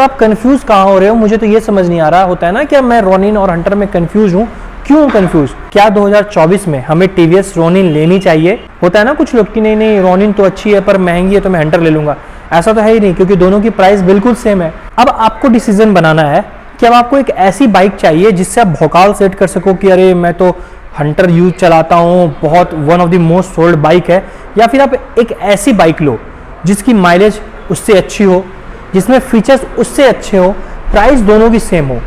आप कंफ्यूज कहाँ हो रहे हो, मुझे तो ये समझ नहीं आ रहा। होता है ना कि मैं रोनिन और हंटर में कंफ्यूज हूँ। क्यों कंफ्यूज? क्या 2024 में हमें टीवीएस रोनिन लेनी चाहिए? होता है ना कुछ लोग कि नहीं नहीं रोनिन तो अच्छी है पर महंगी है तो मैं हंटर ले लूंगा। ऐसा तो है ही नहीं, क्योंकि दोनों की प्राइस बिल्कुल सेम है। अब आपको डिसीजन बनाना है कि अब आपको एक ऐसी बाइक चाहिए जिससे आप भौकाल सेट कर सको कि अरे मैं तो हंटर यूज चलाता हूँ, बहुत one of the most sold bike है। या फिर आप एक ऐसी बाइक लो जिसकी माइलेज उससे अच्छी हो, जिसमें फीचर्स उससे अच्छे हो, प्राइस दोनों की सेम हो।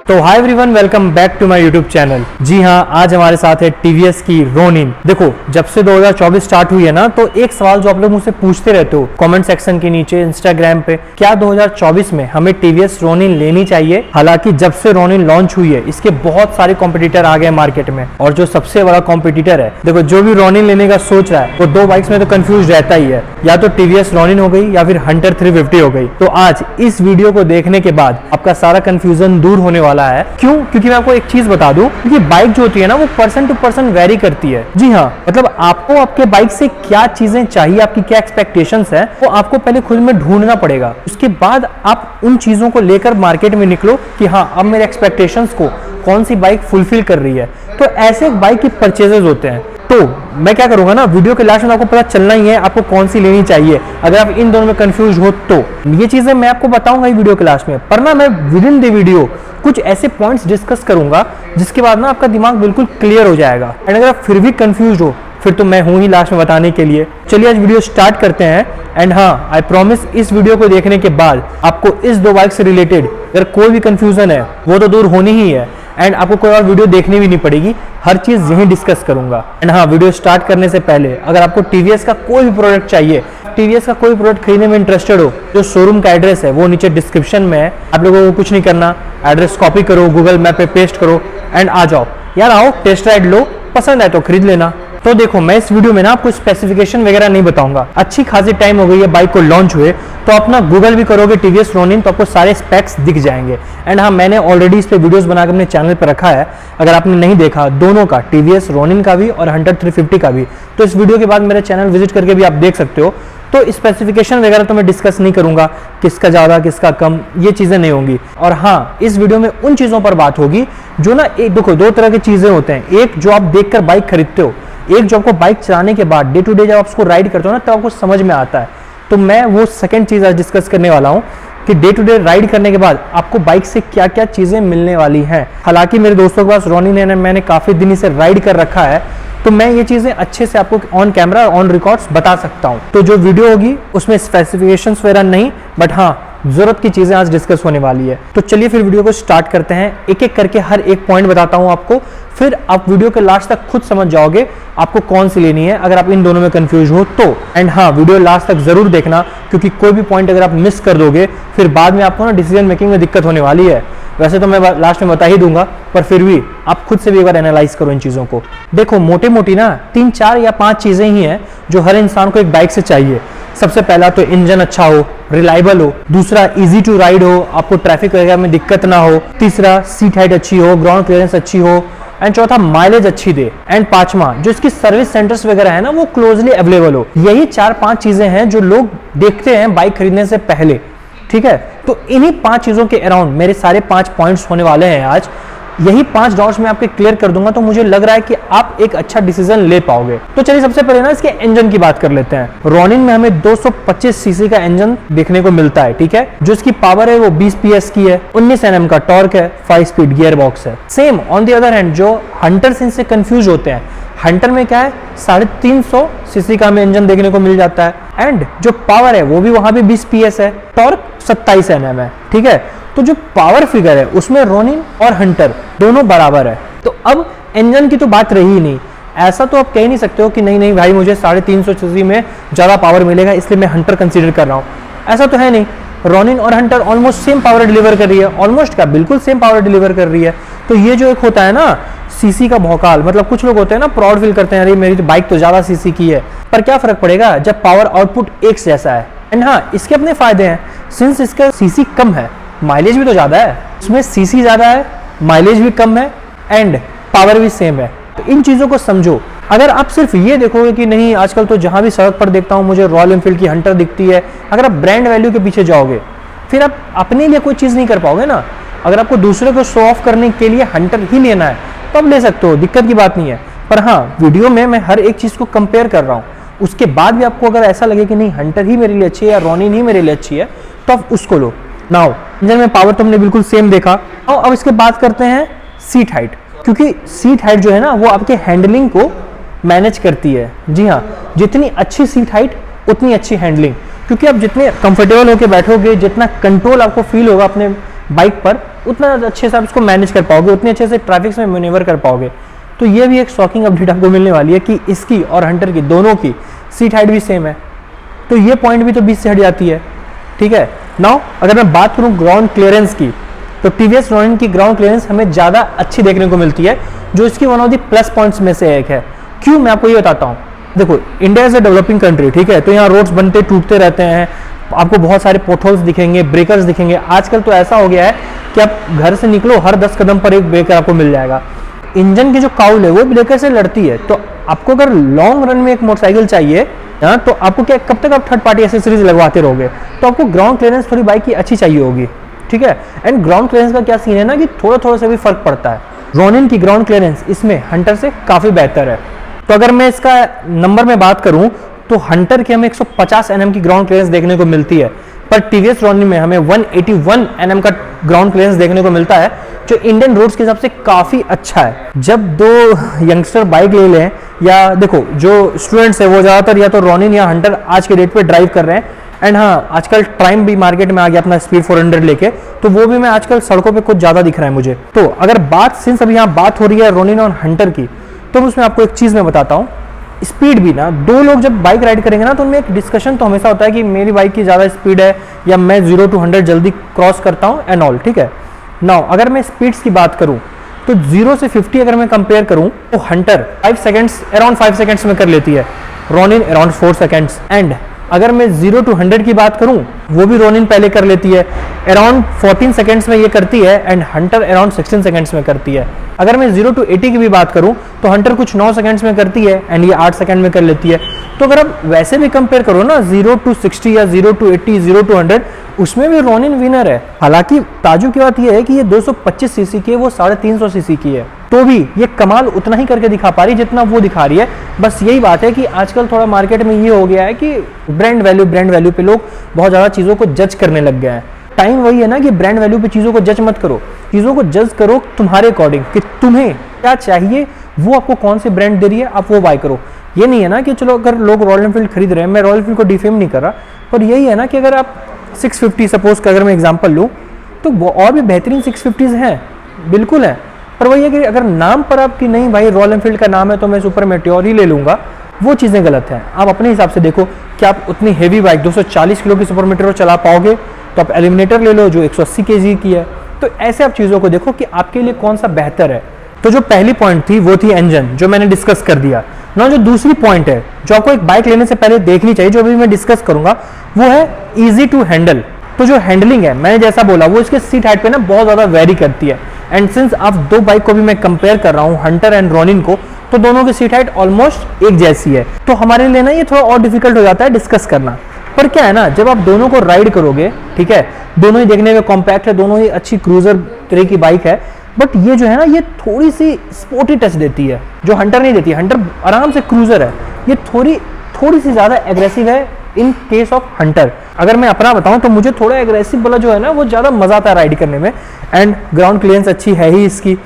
तो hi everyone, welcome back to my YouTube channel. जी हाँ, आज हमारे साथ है टीवीएस की रोनिन। देखो, जब से 2024 स्टार्ट हुई है ना, तो एक सवाल जो आप लोग मुझसे पूछते रहते हो कमेंट सेक्शन के नीचे, इंस्टाग्राम पे, क्या 2024 में हमें टीवीएस रोनिन लेनी चाहिए? हालांकि जब से रोनिन लॉन्च हुई है इसके बहुत सारे कॉम्पिटिटर आ गए मार्केट में, और जो सबसे बड़ा कॉम्पिटिटर है, देखो जो भी रोनिन लेने का सोच रहा है वो दो बाइक्स में तो कंफ्यूज रहता ही है, या तो टीवीएस रोनिन हो गई या फिर हंटर 350 हो गई। तो आज इस वीडियो को देखने के बाद आपका सारा कंफ्यूजन दूर होने वाला है। क्यों? क्योंकि मैं आपको एक चीज बता दूं कि बाइक जो होती है ना वो पर्सन टू पर्सन वेरी करती है। जी हाँ, मतलब आपको आपके बाइक से क्या चीजें चाहिए, आपकी क्या एक्सपेक्टेशंस है, वो आपको पहले खुद में ढूंढना पड़ेगा। उसके बाद आप उन चीजों को लेकर मार्केट में निकलो कि हाँ अब मेरे एक्सपेक्टेशंस को कौन सी बाइक फुलफिल कर रही है। तो ऐसे एक बाइक की परचेजेस होते हैं। तो मैं क्या करूंगा ना, वीडियो के लास्ट में आपको पता चलना ही है आपको कौन सी लेनी चाहिए। अगर आप इन दोनों में कंफ्यूज हो तो ये चीजें मैं आपको बताऊंगा ही वीडियो के लास्ट में, पर ना मैं विद इन द वीडियो कुछ ऐसे पॉइंट्स डिस्कस करूंगा जिसके बाद ना आपका दिमाग बिल्कुल क्लियर हो जाएगा। एंड अगर आप फिर भी कंफ्यूज हो फिर तो मैं हूं ही लास्ट में बताने के लिए। चलिए आज वीडियो स्टार्ट करते हैं। एंड हाँ, आई प्रॉमिस इस वीडियो को देखने के बाद आपको इस दो बाइक से रिलेटेड अगर कोई भी कंफ्यूजन है वो तो दूर होनी ही है, एंड आपको कोई और वीडियो देखनी भी नहीं पड़ेगी, हर चीज यहीं डिस्कस करूंगा। एंड हाँ, वीडियो स्टार्ट करने से पहले अगर आपको टीवीएस का कोई भी प्रोडक्ट चाहिए, टीवीएस का कोई प्रोडक्ट खरीदने में इंटरेस्टेड हो, जो शोरूम का एड्रेस है वो नीचे डिस्क्रिप्शन में है। आप लोगों को कुछ नहीं करना, एड्रेस कॉपी करो, गूगल मैप पे पेस्ट करो एंड आ जाओ। यार आओ, टेस्ट राइड लो, पसंद आए तो खरीद लेना। तो देखो, मैं इस वीडियो में ना आपको स्पेसिफिकेशन वगैरह नहीं बताऊंगा। अच्छी खासी टाइम हो गई है बाइक को लॉन्च हुए, तो अपना गूगल भी करोगे टीवीएस रोनिन तो आपको सारे स्पेक्स दिख जाएंगे। एंड हाँ, मैंने ऑलरेडी इस पे वीडियोस बनाकर अपने चैनल पर रखा है, अगर आपने नहीं देखा दोनों का, टीवीएस रोनिन का भी और हंटर 350 का भी, तो इस वीडियो के बाद मेरे चैनल विजिट करके भी आप देख सकते हो। तो स्पेसिफिकेशन वगैरह तो मैं डिस्कस नहीं करूंगा, किसका ज़्यादा किसका कम, ये चीज़ें नहीं होंगी। और हाँ, इस वीडियो में उन चीज़ों पर बात होगी जो ना, एक देखो दो तरह की चीज़ें होते हैं। एक जो आप देखकर बाइक खरीदते हो, एक जो आपको बाइक चलाने के बाद डे टू डे जब आप उसको राइड करते हो ना तब आपको समझ में आता है। तो मैं वो सेकंड चीज़ आज डिस्कस करने वाला हूँ कि डे टू डे राइड करने के बाद आपको बाइक से क्या क्या चीज़ें मिलने वाली हैं। हालांकि मेरे दोस्तों के पास रोनिन है, मैंने काफ़ी दिन से राइड कर रखा है, तो मैं ये चीज़ें अच्छे से आपको ऑन कैमरा ऑन रिकॉर्ड्स बता सकता हूँ। तो जो वीडियो होगी उसमें स्पेसिफिकेशंस वगैरह नहीं, बट हाँ जरूरत की चीज़ें आज डिस्कस होने वाली है। तो चलिए फिर वीडियो को स्टार्ट करते हैं। एक एक करके हर एक पॉइंट बताता हूँ आपको, फिर आप वीडियो के लास्ट तक खुद समझ जाओगे आपको कौन सी लेनी है अगर आप इन दोनों में कंफ्यूज हो तो। एंड हाँ, वीडियो लास्ट तक जरूर देखना, क्योंकि कोई भी पॉइंट अगर आप मिस कर दोगे फिर बाद में आपको ना डिसीजन मेकिंग में दिक्कत होने वाली है। वैसे तो मैं लास्ट में बता ही दूंगा, पर फिर भी आप खुद से भी एक बार एनालाइज करो इन चीज़ों को। देखो, मोटी मोटी ना 3, 4 या 5 चीज़ें ही हैं जो हर इंसान को एक बाइक से चाहिए। सबसे पहला तो इंजन अच्छा हो, रिलायबल हो। दूसरा, इजी टू राइड हो, आपको ट्रैफिक वगैरह में दिक्कत ना हो। तीसरा, सीट हाइट अच्छी हो, ग्राउंड क्लियरेंस अच्छी हो। एंड चौथा, माइलेज अच्छी दे। एंड पांचवा, जो इसकी सर्विस सेंटर्स वगैरह है ना वो क्लोजली अवेलेबल हो। यही 4-5 चीजें हैं जो लोग देखते हैं बाइक खरीदने से पहले। ठीक है, तो इन्हीं 5 चीजों के अराउंड मेरे सारे 5 पॉइंट्स होने वाले हैं आज। यही 5 डाउट्स मैं आपके क्लियर कर दूंगा, तो मुझे लग रहा है कि आप एक अच्छा डिसीजन ले पाओगे। तो चलिए सबसे पहले ना इसके इंजन की बात कर लेते हैं। रोनिन में हमें 225 सीसी का इंजन देखने को मिलता है। ठीक है, जो इसकी पावर है वो 20 PS की है, 19 Nm का टॉर्क है, 5 स्पीड गियर बॉक्स है। Same on the other hand जो हंटर से इनसे कंफ्यूज होते हैं, हंटर में क्या है 350 सीसी का हमें इंजन देखने को मिल जाता है। एंड जो पावर है वो भी वहां भी 20 PS है, टॉर्क 27 Nm है। ठीक है, तो जो पावर फिगर है उसमें रोनिन और हंटर दोनों बराबर है। तो अब इंजन की तो बात रही ही नहीं। ऐसा तो आप कह नहीं सकते हो कि नहीं नहीं भाई मुझे 350 सीसी में ज़्यादा पावर मिलेगा इसलिए मैं हंटर कंसीडर कर रहा हूँ, ऐसा तो है नहीं। रोनिन और Hunter almost same power deliver कर रही है, ऑलमोस्ट क्या बिल्कुल सेम पावर डिलीवर कर रही है। तो ये जो एक होता है ना सीसी का भौकाल, मतलब कुछ लोग होते हैं ना प्राउड फील करते हैं, अरे मेरी तो बाइक तो ज़्यादा सीसी की है, पर क्या फ़र्क पड़ेगा जब पावर आउटपुट एक जैसा है। एंड हाँ, इसके अपने फ़ायदे हैं, सिंस इसका सीसी कम है माइलेज भी तो ज़्यादा है, इसमें सीसी ज़्यादा है, माइलेज भी कम है एंड पावर भी सेम है। तो इन चीज़ों को समझो अगर आप सिर्फ ये देखोगे कि नहीं आजकल तो जहां भी सड़क पर देखता हूं मुझे रॉयल एनफील्ड की हंटर दिखती है, अगर आप ब्रांड वैल्यू के पीछे जाओगे फिर आप अपने लिए कोई चीज़ नहीं कर पाओगे ना। अगर आपको दूसरे को शो ऑफ करने के लिए हंटर ही लेना है तो आप ले सकते हो, दिक्कत की बात नहीं है। पर हाँ, वीडियो में मैं हर एक चीज़ को कंपेयर कर रहा हूँ, उसके बाद भी आपको अगर ऐसा लगे कि नहीं हंटर ही मेरे लिए अच्छी है या रोनिन ही मेरे लिए अच्छी है तो आप उसको लो। नाउ इंजन में पावर तो हमने बिल्कुल सेम देखा। अब इसके बात करते हैं सीट हाइट, क्योंकि सीट हाइट जो है ना वो आपके हैंडलिंग को मैनेज करती है। जी हाँ, जितनी अच्छी सीट हाइट उतनी अच्छी हैंडलिंग, क्योंकि आप जितने कंफर्टेबल होकर बैठोगे, जितना कंट्रोल आपको फील होगा अपने बाइक पर, उतना अच्छे से आप इसको मैनेज कर पाओगे, उतने अच्छे से ट्रैफिक में मैनेवर कर पाओगे। तो ये भी एक शॉकिंग अपडेट आपको मिलने वाली है कि इसकी और हंटर की दोनों की सीट हाइट भी सेम है। तो ये पॉइंट भी तो 20 से हट जाती है। ठीक है, नाउ अगर मैं बात करूं ग्राउंड क्लियरेंस की, तो टीवीएस रोनिन की ग्राउंड क्लियरेंस हमें ज़्यादा अच्छी देखने को मिलती है, जो इसकी one of the plus points में से एक है। क्यों, मैं आपको ये बताता हूँ। देखो, India is a developing country, ठीक है, तो यहाँ रोड्स बनते टूटते रहते हैं, आपको बहुत सारे पोटहोल्स दिखेंगे, ब्रेकर्स दिखेंगे। आजकल तो ऐसा हो गया है कि आप घर से निकलो हर 10 कदम पर एक ब्रेकर आपको मिल जाएगा। इंजन की जो काउल है वो ब्रेकर से लड़ती है, तो आपको अगर लॉन्ग रन में एक मोटरसाइकिल चाहिए ना, तो आपको क्या कब तक आप थर्ड पार्टी एसेसरीज लगवाते रहोगे, तो आपको ग्राउंड क्लियरेंस थोड़ी बाइक की अच्छी चाहिए होगी। ठीक है, एंड ग्राउंड क्लियरेंस का क्या सीन है ना कि थोड़ा थोड़ा से भी फर्क पड़ता है। रोनिन की ग्राउंड क्लियरेंस इसमें हंटर से काफ़ी बेहतर है। तो अगर मैं इसका नंबर में बात करूं तो हंटर के हमें 150 एनएम की ग्राउंड क्लियरेंस देखने को मिलती है, पर टीवीएस रोनिन में हमें 181 एनएम का ग्राउंड क्लियरेंस देखने को मिलता है, जो इंडियन रोड्स के हिसाब से काफ़ी अच्छा है। जब दो यंगस्टर बाइक ले लें, या देखो जो स्टूडेंट्स है वो ज़्यादातर या तो रोनिन या हंटर आज के डेट पे ड्राइव कर रहे हैं। एंड हाँ, आजकल ट्राइम भी मार्केट में आ गया अपना स्पीड 400 लेके, तो वो भी मैं आजकल सड़कों पे कुछ ज़्यादा दिख रहा है मुझे। तो अगर बात सिंस अभी यहाँ बात हो रही है रोनिन और हंटर की, तो उसमें आपको एक चीज़ मैं बताता हूँ। स्पीड भी ना, दो लोग जब बाइक राइड करेंगे ना तो उनमें एक डिस्कशन तो हमेशा होता है कि मेरी बाइक की ज़्यादा स्पीड है या मैं 0 to 100 जल्दी क्रॉस करता हूँ एंड ऑल। ठीक है, नाउ अगर मैं स्पीड्स की बात करूँ तो 0 से 50 अगर मैं कंपेयर करूँ तो हंटर 5 सेकेंड्स अराउंड 5 सेकेंड्स में कर लेती है, रोनिन अराउंड 4 सेकेंड्स। एंड अगर मैं 0 to 100 की बात करूं वो भी रोनिन पहले कर लेती है, अराउंड 14 सेकेंड्स में ये करती है, एंड हंटर अराउंड 16 सेकेंड्स में करती है। अगर मैं 0 to 80 की भी बात करूं तो हंटर कुछ 9 सेकेंड्स में करती है एंड ये 8 सेकेंड में कर लेती है। तो अगर आप वैसे भी कंपेयर करो ना 0 to 60 या 0 to 80, 0 to 100, उसमें भी रोनिन विनर है। हालांकि ताजुब की बात यह है कि ये 225 सीसी की है, वो 350 सीसी की है, तो भी ये कमाल उतना ही करके दिखा पा रही जितना वो दिखा रही है। बस यही बात है कि आजकल थोड़ा मार्केट में ये हो गया है कि ब्रांड वैल्यू पे लोग बहुत ज़्यादा चीज़ों को जज करने लग गए हैं। टाइम वही है ना कि ब्रांड वैल्यू पे चीज़ों को जज मत करो, चीज़ों को जज करो तुम्हारे अकॉर्डिंग कि तुम्हें क्या चाहिए, वो आपको कौन सी ब्रांड दे रही है, आप वो बाय करो। ये नहीं है ना कि चलो अगर लोग रॉयल एनफील्ड खरीद रहे हैं, मैं रॉयल एनफील्ड को डिफेम नहीं कर रहा, पर यही है ना कि अगर आप 650 सपोज का अगर मैं एग्जांपल लूँ तो वो और भी बेहतरीन 650s हैं, बिल्कुल है। पर वही है कि अगर नाम पर आपकी नहीं भाई रॉयल एनफील्ड का नाम है तो मैं सुपर मेटियोर ही ले लूँगा, वो चीज़ें गलत हैं। आप अपने हिसाब से देखो कि आप उतनी हेवी बाइक 240 किलो की सुपर मेटियोर चला पाओगे, तो आप एलिमिनेटर ले लो जो 180 kg की है। तो ऐसे आप चीज़ों को देखो कि आपके लिए कौन सा बेहतर है। तो जो पहली पॉइंट थी वो थी इंजन, जो मैंने डिस्कस कर दिया ना। जो दूसरी पॉइंट है जो आपको एक बाइक लेने से पहले देखनी चाहिए, जो अभी मैं डिस्कस करूंगा, वो है इजी टू हैंडल। तो जो हैंडलिंग है, मैंने जैसा बोला, वो इसके सीट हाइट पे ना बहुत ज़्यादा वेरी करती है। एंड सिंस आप दो बाइक को भी मैं कंपेयर कर रहा हूँ, हंटर एंड रोनिन को, तो दोनों की सीट हाइट ऑलमोस्ट एक जैसी है। तो हमारे लिए ना ये थोड़ा और डिफिकल्ट हो जाता है डिस्कस करना। पर क्या है ना, जब आप दोनों को राइड करोगे, ठीक है, दोनों ही देखने में कॉम्पैक्ट है, दोनों ही अच्छी क्रूजर तरह की बाइक है, बट ये जो है ना ये थोड़ी सी स्पोर्टी टच देती है जो हंटर नहीं देती। हंटर आराम से क्रूजर है, ये थोड़ी सी ज़्यादा एग्रेसिव है इन केस ऑफ हंटर। अगर मैं अपना बताऊं तो मुझे थोड़ा एग्रेसिव वाला जो है ना वो ज़्यादा मज़ा आता है राइड करने में। एंड ग्राउंड क्लियरेंस अच्छी है ही इसकी,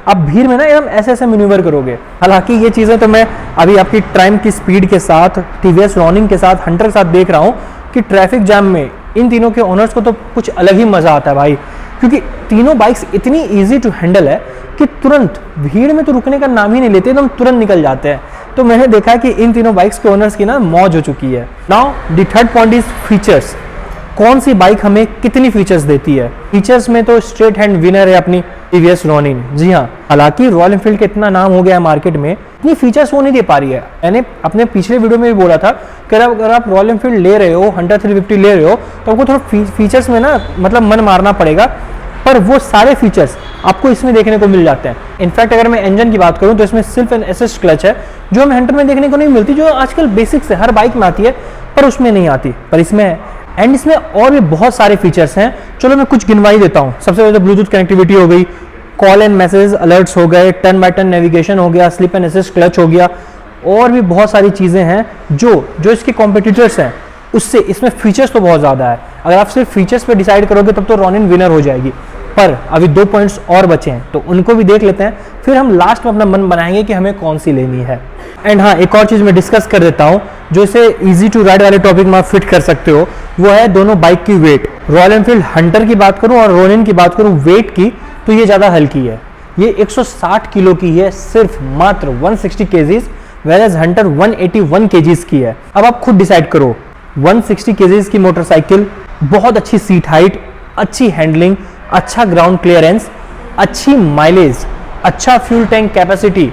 आप भीड़ में ना एकदम ऐसे मैन्यूवर करोगे। हालांकि ये चीज़ें तो मैं अभी आपकी ट्राइम की स्पीड के साथ, टीवीएस रोनिन के साथ, हंटर के साथ देख रहा हूँ कि ट्रैफिक जैम में इन तीनों के ओनर्स को तो कुछ अलग ही मज़ा आता है भाई, क्योंकि तीनों बाइक्स इतनी ईजी टू हैंडल है कि तुरंत भीड़ में तो रुकने का नाम ही नहीं लेते, एकदम तुरंत निकल जाते हैं। तो मैंने देखा कि इन तीनों बाइक्स के ओनर्स की ना मौज हो चुकी है। Now the third point is features. कौन सी बाइक हमें कितनी फीचर्स देती है? फीचर्स में तो स्ट्रेट हैंड विनर है अपनी टीवीएस रोनिन। जी हाँ, हालांकि रॉयल एनफील्ड का इतना नाम हो गया है मार्केट में, इतनी फीचर्स वो नहीं दे पा रही है। मैंने अपने पिछले वीडियो में भी बोला था कि अगर आप रॉयल एनफील्ड ले रहे हो, हंटर 350 ले रहे हो, तो आपको थोड़ा फीचर्स में ना मतलब मन मारना पड़ेगा, पर वो सारे फीचर्स आपको इसमें देखने को मिल जाते हैं। इनफैक्ट अगर मैं इंजन की बात करूं तो इसमें सिर्फ एन असिस्ट क्लच है, जो हमें हंटर में देखने को नहीं मिलती, जो आजकल बेसिक्स है, हर बाइक में आती है पर उसमें नहीं आती, पर इसमें है। एंड इसमें और भी बहुत सारे फीचर्स हैं, चलो मैं कुछ गिनवाई देता हूँ। सबसे पहले तो ब्लूटूथ कनेक्टिविटी हो गई, कॉल एंड मैसेज अलर्ट्स हो गए, टर्न बाय टर्न नेविगेशन हो गया, स्लिप एंड असिस्ट क्लच हो गया, और भी बहुत सारी चीज़ें हैं जो इसके कॉम्पिटिटर्स हैं उससे इसमें फीचर्स तो बहुत ज़्यादा है। अगर आप सिर्फ फीचर्स पे डिसाइड करोगे तब तो रॉनिन विनर हो जाएगी, पर अभी 2 पॉइंट्स और बचे हैं तो उनको भी देख लेते हैं, फिर हम लास्ट में अपना मन बनाएंगे कि हमें कौन सी लेनी है। एंड हाँ, एक और चीज़ मैं डिस्कस कर देता हूँ जो इसे ईजी टू राइड वाले टॉपिक में आप फिट कर सकते हो, वो है दोनों बाइक की वेट। रॉयल एनफील्ड हंटर की बात करूँ और रोनिन की बात करूँ वेट की, तो ये ज़्यादा हल्की है, ये 160 किलो की है, सिर्फ मात्र 160 केजीज, वेराज हंटर 181 केजीज की है। अब आप खुद डिसाइड करो, 160 केजीज की मोटरसाइकिल, बहुत अच्छी सीट हाइट, अच्छी हैंडलिंग, अच्छा ग्राउंड क्लियरेंस, अच्छी माइलेज, अच्छा फ्यूल टैंक कैपेसिटी,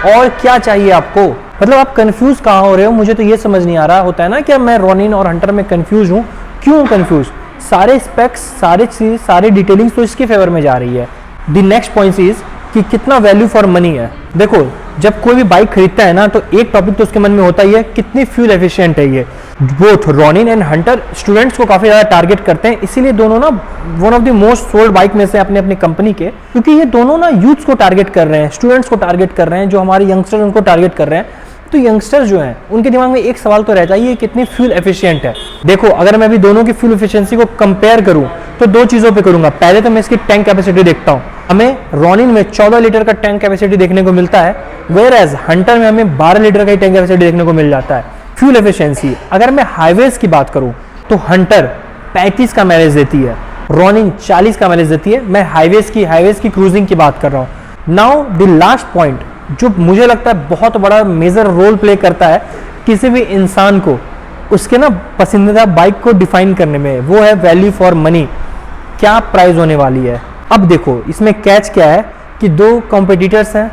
और क्या चाहिए आपको? मतलब आप कंफ्यूज कहाँ हो रहे हो? मुझे तो ये समझ नहीं आ रहा। होता है ना कि मैं रोनिन और हंटर में कंफ्यूज हूँ, क्यों कंफ्यूज? सारे स्पेक्स, सारे चीज, सारी डिटेलिंग्स तो इसके फेवर में जा रही है। द नेक्स्ट पॉइंट इज कि कितना वैल्यू फॉर मनी है। देखो, जब कोई भी बाइक खरीदता है ना तो एक टॉपिक तो उसके मन में होता ही है, कितनी फ्यूल एफिशिएंट है ये। Both Ronin and Hunter students को काफी ज्यादा टारगेट करते हैं, इसीलिए दोनों ना one of the most sold bike में से अपने अपनी कंपनी के, क्योंकि ये दोनों ना यूथ्स को टारगेट कर रहे हैं, स्टूडेंट्स को टारगेट कर रहे हैं, जो हमारे यंगस्टर उनको टारगेट कर रहे हैं। तो यंगस्टर्स जो हैं उनके दिमाग में एक सवाल तो रहता है, ये कितनी फ्यूल एफिशिएंट है। देखो, अगर मैं अभी दोनों की फ्यूल एफिशिएंसी को कंपेयर करूं तो 2 चीजों पे करूंगा। पहले तो मैं इसकी टैंक कैपेसिटी देखता हूं। हमें रोनिन में 14 लीटर का टैंक कैपेसिटी देखने को मिलता है, वेयरएज हंटर में हमें 12 लीटर का टैंक कैपेसिटी देखने को मिल जाता है। फ्यूल एफिशिएंसी, अगर मैं हाईवेज की बात करूं तो हंटर 35 का माइलेज देती है, रोनिन 40 का माइलेज देती है। मैं हाईवेज की क्रूजिंग की बात कर रहा हूं। नाउ द लास्ट पॉइंट जो मुझे लगता है बहुत बड़ा मेजर रोल प्ले करता है किसी भी इंसान को उसके ना पसंदीदा बाइक को डिफाइन करने में, वो है वैल्यू फॉर मनी। क्या प्राइस होने वाली है? अब देखो, इसमें कैच क्या है कि 2 कॉम्पिटिटर्स हैं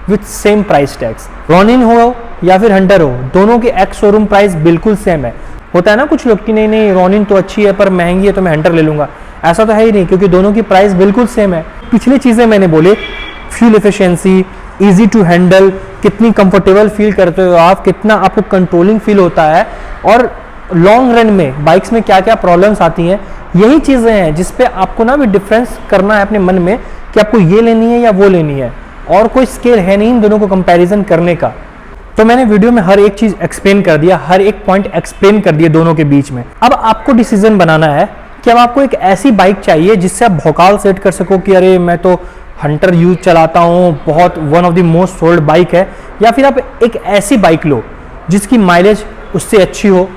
with same price tags, Ronin हो या फिर हंटर हो, दोनों के एक्स शोरूम प्राइस बिल्कुल सेम है। होता है ना कुछ लोग कि नहीं नहीं रोनिन तो अच्छी है पर महंगी है तो मैं हंटर ले लूंगा, ऐसा तो है ही नहीं, क्योंकि दोनों की प्राइस बिल्कुल सेम है। पिछली चीजें मैंने बोले, fuel efficiency, easy to handle, कितनी कंफर्टेबल फील करते हो आप, कितना आपको कंट्रोलिंग फील होता है, और लॉन्ग रन में बाइक्स में क्या क्या प्रॉब्लम्स आती हैं, यही चीज़ें हैं जिस पे आपको ना भी डिफरेंस करना है अपने मन में कि आपको ये लेनी है या वो लेनी है, और कोई स्केल है नहीं इन दोनों को कंपैरिजन करने का। तो मैंने वीडियो में हर एक चीज़ एक्सप्लेन कर दिया, हर एक पॉइंट एक्सप्लेन कर दिए दोनों के बीच में। अब आपको डिसीजन बनाना है कि अब आपको एक ऐसी बाइक चाहिए जिससे आप भौकाल सेट कर सको कि अरे मैं तो हंटर यूज चलाता हूँ, बहुत one of the most sold bike है, या फिर आप एक ऐसी बाइक लो जिसकी माइलेज उससे अच्छी हो,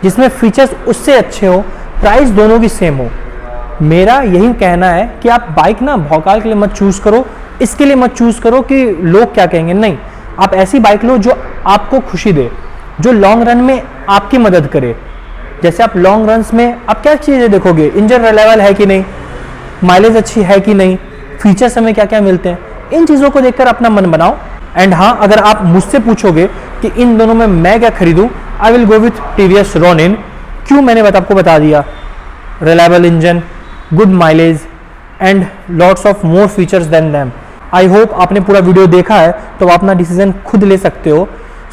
जिसमें फीचर्स उससे अच्छे हो, प्राइस दोनों की सेम हो। मेरा यही कहना है कि आप बाइक ना भौकाल के लिए मत चूज करो, इसके लिए मत चूज करो कि लोग क्या कहेंगे, नहीं, आप ऐसी बाइक लो जो आपको खुशी दे, जो लॉन्ग रन में आपकी मदद करे। जैसे आप लॉन्ग रन्स में आप क्या चीज़ें देखोगे, इंजन रिलायबल है कि नहीं, माइलेज अच्छी है कि नहीं, फीचर्स हमें क्या क्या मिलते हैं, इन चीज़ों को देखकर अपना मन बनाओ। एंड हाँ, अगर आप मुझसे पूछोगे कि इन दोनों में मैं क्या खरीदूं, I will go with TVS Ronin. क्यों? मैंने आपको बता दिया, reliable engine, good mileage and lots of more features than them. I hope आपने पूरा वीडियो देखा है तो आप अपना डिसीजन खुद ले सकते हो।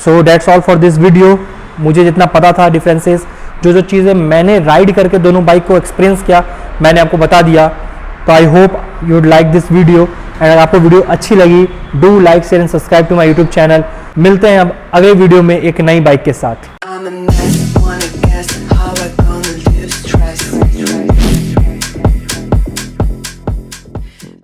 So that's all for this video. मुझे जितना पता था डिफरेंसेस, जो चीज़ें मैंने राइड करके दोनों बाइक को एक्सपीरियंस किया, मैंने आपको बता दिया। तो I hope you would like this video, and अगर आपको वीडियो अच्छी लगी, do like, share and subscribe to my YouTube channel. मिलते हैं अब अगले वीडियो में एक नई बाइक के साथ।